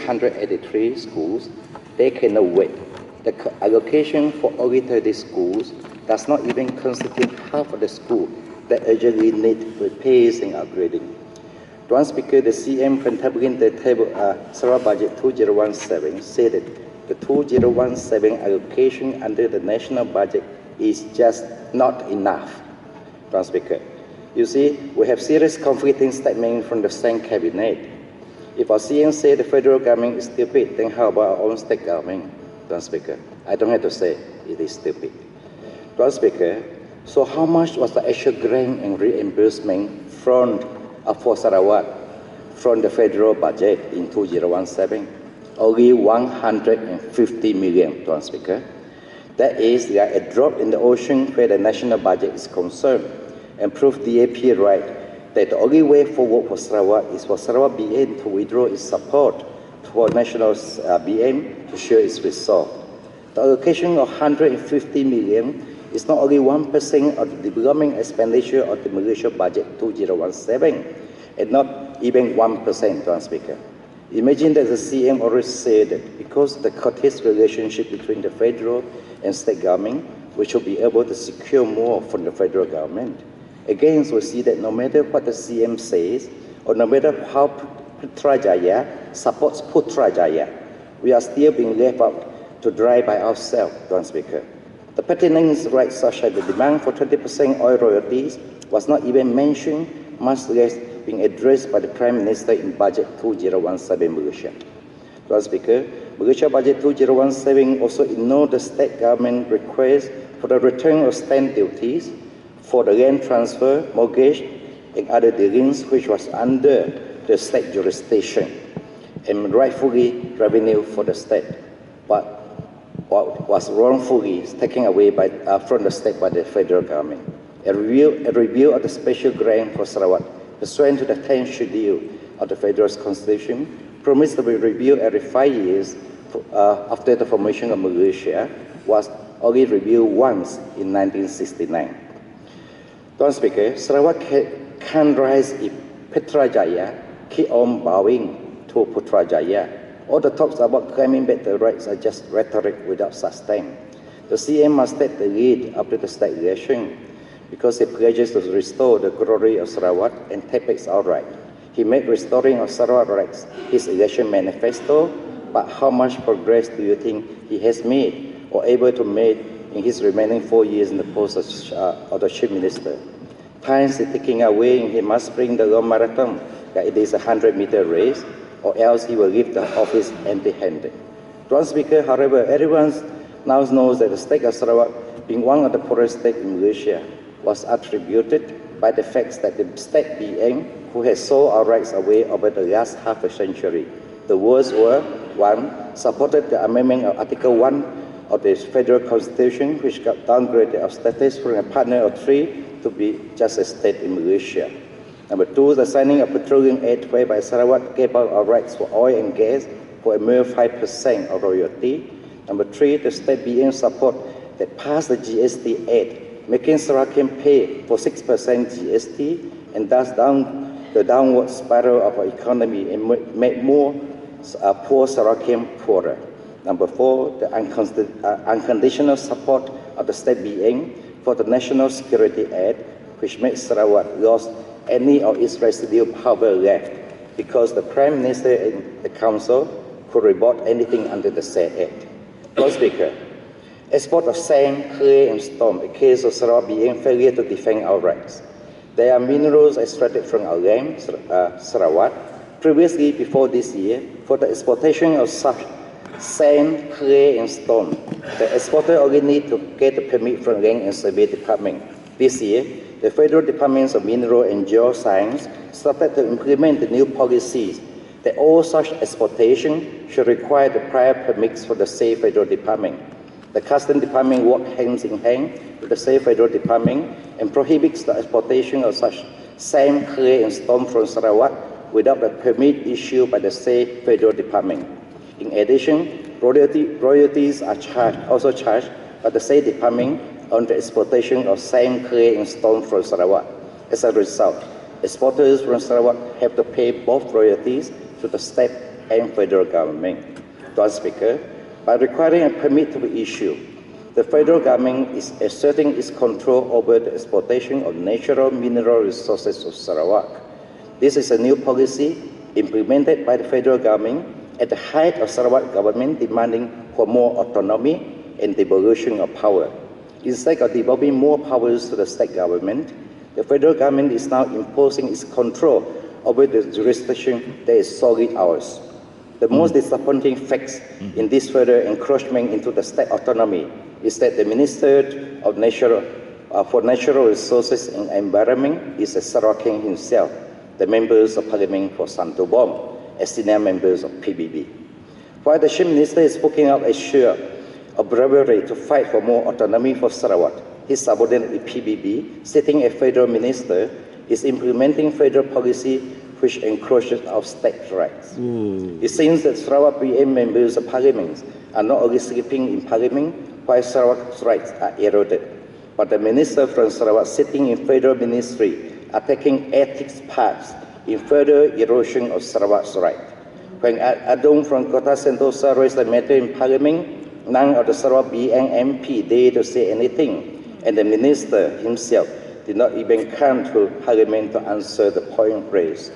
683 schools, they cannot wait. The allocation for only 30 schools does not even constitute half of the school that urgently need repairs and upgrading. One speaker, the CM contributing the table Sarawak budget 2017 said that the 2017 allocation under the national budget is just not enough. One speaker, you see, we have serious conflicting statements from the same cabinet. If our CM say the federal government is stupid, then how about our own state government? One speaker, I don't have to say it is stupid. One speaker, so how much was the actual grant and reimbursement for Sarawak from the federal budget in 2017? Only 150 million, Tuan Speaker. That is like a drop in the ocean where the national budget is concerned, and prove DAP right that the only way forward for Sarawak is for Sarawak BM to withdraw its support for national BM to show its resolve. The allocation of 150 million is not only 1% of the development expenditure of the Malaysia budget 2017, and not even 1%, Tuan Speaker. Imagine that the CM already said that because of the courteous relationship between the federal and state government, we should be able to secure more from the federal government. Again, we see that no matter what the CM says, or no matter how Putrajaya supports Putrajaya, we are still being left out to dry by ourselves, Tuan Speaker. The pertinent rights such as the demand for 20% oil royalties was not even mentioned, much less being addressed by the Prime Minister in Budget 2017 Malaysia. Tuan Speaker, Malaysia Budget 2017 also ignored the state government request for the return of stamp duties for the land transfer, mortgage, and other dealings which was under the state jurisdiction and rightfully revenue for the state, but was wrongfully taken away from the state by the federal government. A review of the special grant for Sarawak, pursuant to the 10th schedule of the Federal Constitution, promised to be reviewed every 5 years after the formation of Malaysia, was only reviewed once in 1969. Tuan Speaker, Sarawak can rise if Putrajaya keep on bowing to Putrajaya. All the talks about claiming back the rights are just rhetoric without sustain. The CM must take the lead after the state election because he pledges to restore the glory of Sarawak and take back our right. He made restoring of Sarawak rights his election manifesto, but how much progress do you think he has made or able to make in his remaining 4 years in the post of the Chief Minister? Time is ticking away and he must bring the long marathon, that it is a 100-meter race, or else he will leave the office empty-handed. Tuan Speaker, however, everyone now knows that the state of Sarawak, being one of the poorest states in Malaysia, was attributed by the fact that the state BM, who has sold our rights away over the last half a century. The words were, 1, supported the amendment of Article 1 of the Federal Constitution, which got downgraded of status from a partner of 3 to be just a state in Malaysia. Number 2, the signing of Petroleum Act, whereby Sarawak gave out our rights for oil and gas for a mere 5% of royalty. Number 3, the state BM support that passed the GST Act, making Sarawak pay for 6% GST, and thus the downward spiral of our economy and make more poor Sarawakian poorer. Number 4, the unconditional support of the state BM for the National Security Act, which makes Sarawak lost any of its residual power left, because the Prime Minister and the Council could report anything under the said Act. Lord Speaker, export of sand, clay, and stone, a case of Sarawak BM failure to defend our rights. There are minerals extracted from our land, Sarawak. Previously, before this year, for the exportation of such sand, clay, and stone, the exporter only need to get a permit from Land and Survey Department. This year, the Federal Departments of Mineral and Geoscience started to implement the new policies that all such exportation should require the prior permits for the same Federal Department. The Customs Department works hand in hand with the same Federal Department and prohibits the exportation of such sand, clay, and stone from Sarawak without a permit issued by the same Federal Department. In addition, royalties are also charged by the same department on the exportation of sand, clay, and stone from Sarawak. As a result, exporters from Sarawak have to pay both royalties to the state and federal government. Mr. Speaker, by requiring a permit to be issued, the federal government is asserting its control over the exploitation of natural mineral resources of Sarawak. This is a new policy implemented by the federal government at the height of Sarawak government demanding for more autonomy and devolution of power. Instead of devolving more powers to the state government, the federal government is now imposing its control over the jurisdiction that is solely ours. The most disappointing fact in this further encroachment into the state autonomy is that the Minister of for Natural Resources and Environment is a Sarawakian himself, the members of Parliament for Santubong, as senior members of PBB. While the Chief Minister is speaking out as sure of bravery to fight for more autonomy for Sarawak, his subordinate with PBB, sitting as federal minister, is implementing federal policy which encroaches our state rights. It seems that Sarawak BM members of Parliament are not only sleeping in Parliament while Sarawak's rights are eroded, but the minister from Sarawak sitting in federal ministry are taking ethics paths in further erosion of Sarawak's rights. When ADUN from Kota Sentosa raised the matter in Parliament, none of the Sarawak BM MP dared to say anything, and the minister himself did not even come to Parliament to answer the point raised.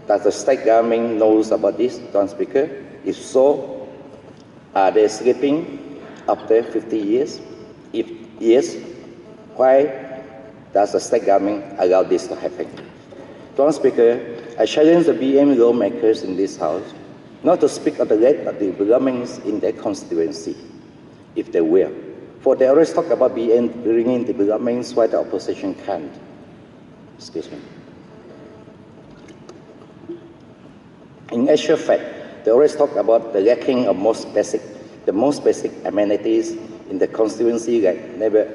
Does the state government knows about this, Mr. Speaker? If so, are they sleeping after 50 years? If yes, why does the state government allow this to happen? Mr. Speaker, I challenge the BM lawmakers in this House not to speak of the lack of developments in their constituency, if they will. For they always talk about BM bringing developments while the opposition can't. Excuse me. In actual fact, they always talk about the lacking of the most basic amenities in the constituency and never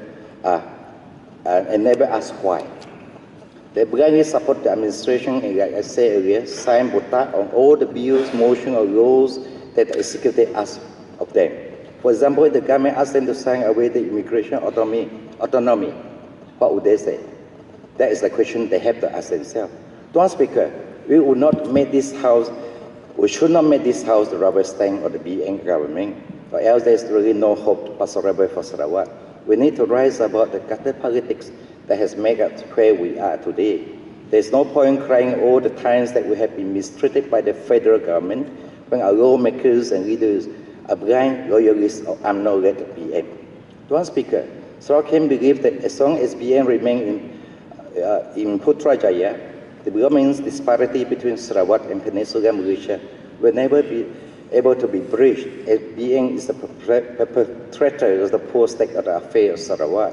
ask why. They blindly support the administration and, like I said earlier, sign botak on all the bills, motion or laws that the executive asks of them. For example, if the government asks them to sign away the immigration autonomy, what would they say? That is the question they have to ask themselves. Mr. Speaker, we should not make this House the rubber stamp of the BN government, or else there is really no hope whatsoever for Sarawak. We need to rise above the gutter politics that has made us where we are today. There is no point crying all the times that we have been mistreated by the federal government when our lawmakers and leaders are blind loyalists of UMNO-led BM. Mr. Speaker, Sarawakian believe that as long as BM remain in Putrajaya, the development disparity between Sarawak and Peninsular Malaysia will never be able to be bridged, as BM is the perpetrator of the poor state of the affair of Sarawak.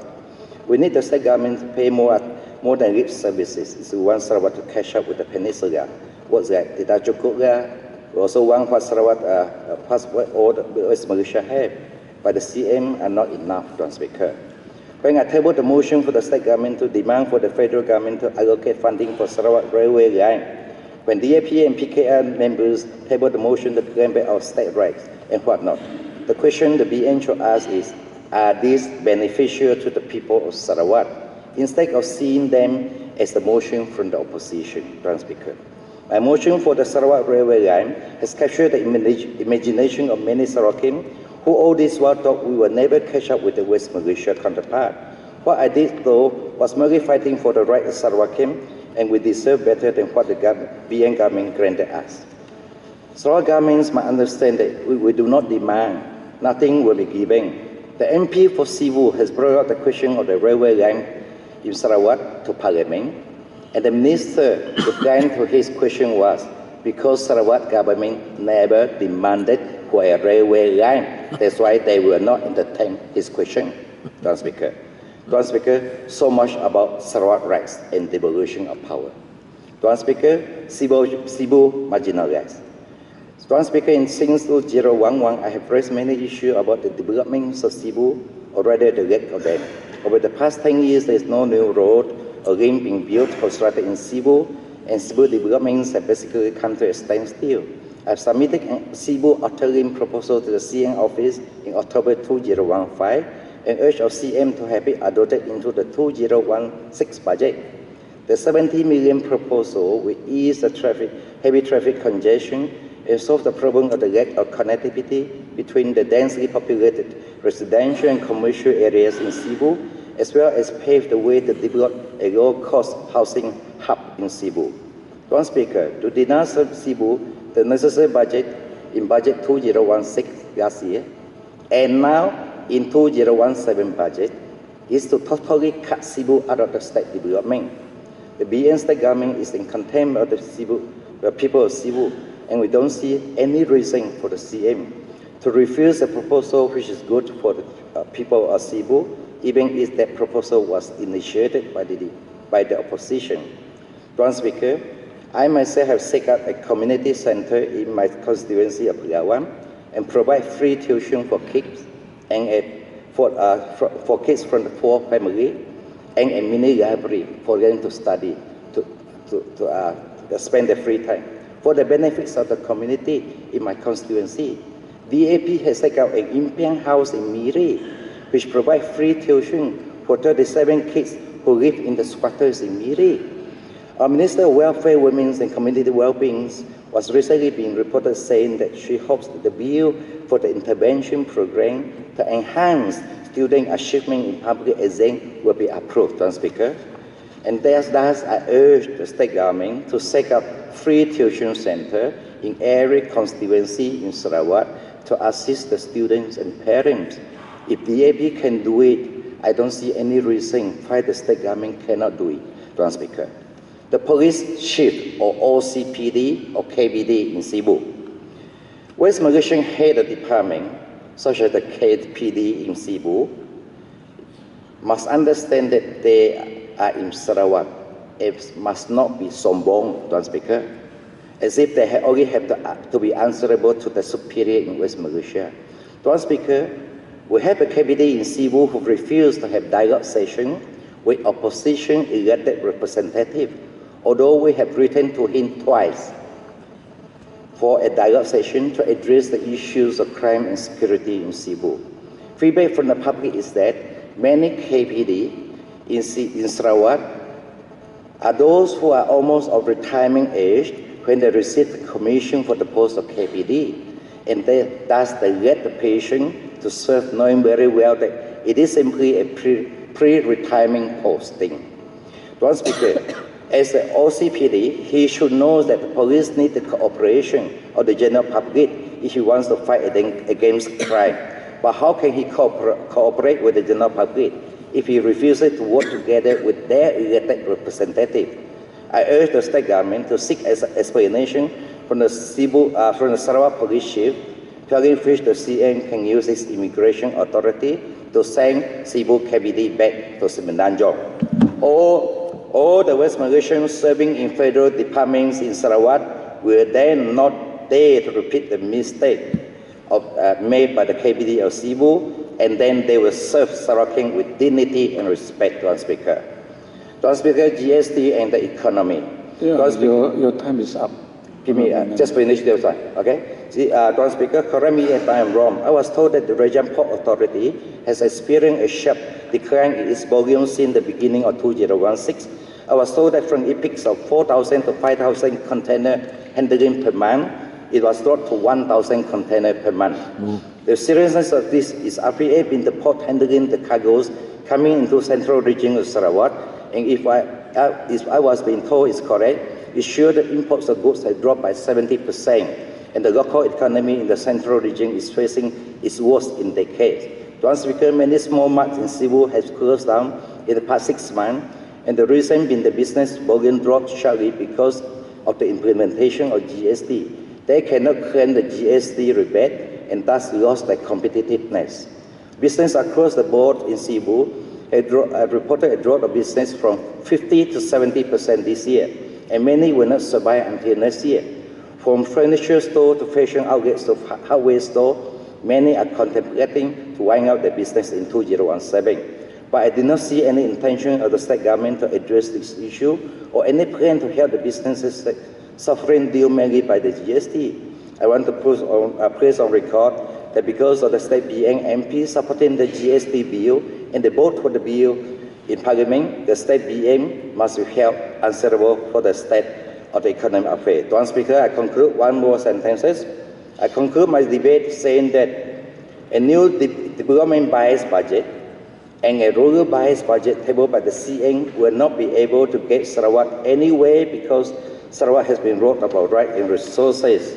We need the state government to pay more than lip services if we want Sarawak to catch up with the Peninsula. What's that? Tidak cukup lah. We also want what Sarawak all the West Malaysia have, but the CM are not enough, Mr. Speaker. When I tabled the motion for the state government to demand for the federal government to allocate funding for Sarawak railway line, when DAP and PKR members tabled the motion to claim back our state rights and whatnot, the question the BN should ask is, are these beneficial to the people of Sarawak, instead of seeing them as the motion from the opposition, Mr. Speaker? My motion for the Sarawak railway line has captured the imagination of many Sarawakians who all this while thought we will never catch up with the West Malaysia counterpart. What I did, though, was merely fighting for the right of Sarawakian, and we deserve better than what the BN government granted us. Sarawak governments must understand that we do not demand, nothing will be given. The MP for Sibu has brought up the question of the railway line in Sarawak to Parliament, and the minister replying to his question was, because Sarawak government never demanded for a railway line. That's why they will not entertain his question, Mr. Speaker. Mr. Speaker, so much about Sarawak rights and devolution of power. Mr. Speaker, Sibu marginalized. Mr. Speaker, since 2011, I have raised many issues about the developments of Sibu, or rather the lack of them. Over the past 10 years, there is no new road or lane being built, constructed in Sibu, and Sibu developments have basically come to a standstill. I have submitted a Sibu outer ring proposal to the CM office in October 2015 and urged our CM to have it adopted into the 2016 budget. The 70 million proposal will ease the heavy traffic congestion and solve the problem of the lack of connectivity between the densely populated residential and commercial areas in Cebu, as well as pave the way to develop a low-cost housing hub in Cebu. One Speaker, to deny Cebu the necessary budget in budget 2016 last year, and now in 2017 budget, is to totally cut Cebu out of the state development. The BN state government is in contempt of the people of Cebu, and we don't see any reason for the CM to refuse a proposal which is good for the people of Cebu, even if that proposal was initiated by the opposition. Mr. Speaker, I myself have set up a community center in my constituency of Pahlawan and provide free tuition for kids and for kids from the poor family, and a mini library for them to study, to spend their free time. For the benefits of the community in my constituency, DAP has set up an Impian house in Miri, which provides free tuition for 37 kids who live in the squatters in Miri. Our Minister of Welfare, Women's and Community Wellbeing was recently being reported saying that she hopes that the bill for the intervention program to enhance student achievement in public exam will be approved, Mr. Speaker. And thus I urge the state government to set up free tuition center in every constituency in Sarawak to assist the students and parents. If DAP can do it, I don't see any reason why the state government cannot do it, Mr. Speaker. The police chief or OCPD or KBD in Cebu, West Malaysian head of department, such as the KPD in Cebu, must understand that they are in Sarawak. It must not be sombong, Mr. Speaker, as if they only have to be answerable to the superior in West Malaysia. Mr. Speaker, we have a KBD in Cebu who refused to have dialogue session with opposition elected representative, although we have written to him twice for a dialogue session to address the issues of crime and security in Cebu. Feedback from the public is that many KPD in Sarawak are those who are almost of retirement age when they receive the commission for the post of KPD, and thus they let the patient to serve, knowing very well that it is simply a pre-retirement posting. Mr. Speaker, as the OCPD, he should know that the police need the cooperation of the general public if he wants to fight against crime. But how can he cooperate with the general public if he refuses to work together with their elected representative? I urge the state government to seek explanation from the Sarawak police chief, telling which the CM can use its immigration authority to send Cebu KBD back to Semenanjung. All the West Malaysians serving in federal departments in Sarawak will then not dare to repeat the mistake made by the KBD of Cebu, and then they will serve Sarawakian with dignity and respect, Mr. Speaker. Mr. Speaker, GST and the economy. Yeah, your time is up. Give me, just finish this one, okay? See, Mr. Speaker, correct me if I am wrong. I was told that the Rajam Port Authority has experienced a sharp decline in its volume since the beginning of 2016. I was told that from peaks of 4,000 to 5,000 container handling per month, it was dropped to 1,000 container per month. The seriousness of this is RPA being the port handling the cargoes coming into central region of Sarawak, and if I was being told is correct, it shows that imports of goods have dropped by 70%, and the local economy in the central region is facing its worst in decades. Mr. Speaker, many small marts in Cebu have closed down in the past 6 months, and the reason being the business volume dropped sharply because of the implementation of GST. They cannot claim the GST rebate and thus lost their competitiveness. Business across the board in Cebu have reported a drop of business from 50 to 70% this year, and many will not survive until next year. From furniture store to fashion outlets to hardware store, many are contemplating to wind up their business in 2017. But I did not see any intention of the state government to address this issue or any plan to help the businesses suffering due mainly by the GST. I want to place on record that because of the state BN MP supporting the GST bill and the vote for the bill in Parliament, the state BN must be held answerable for the state of the economic affairs. Madam Speaker, I conclude one more sentences. I conclude my debate saying that a new development-biased budget and a rural-biased budget tabled by the CN will not be able to get Sarawak anywhere because Sarawak has been robbed of our right and resources.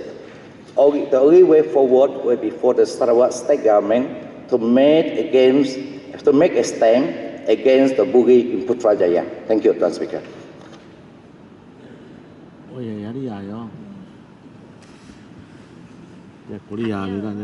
The only way forward will be for the Sarawak state government to make a stand against the bully in Putrajaya. Thank you, Madam Speaker. Oh ya, ya, ya. Ya, kuliah ni kan,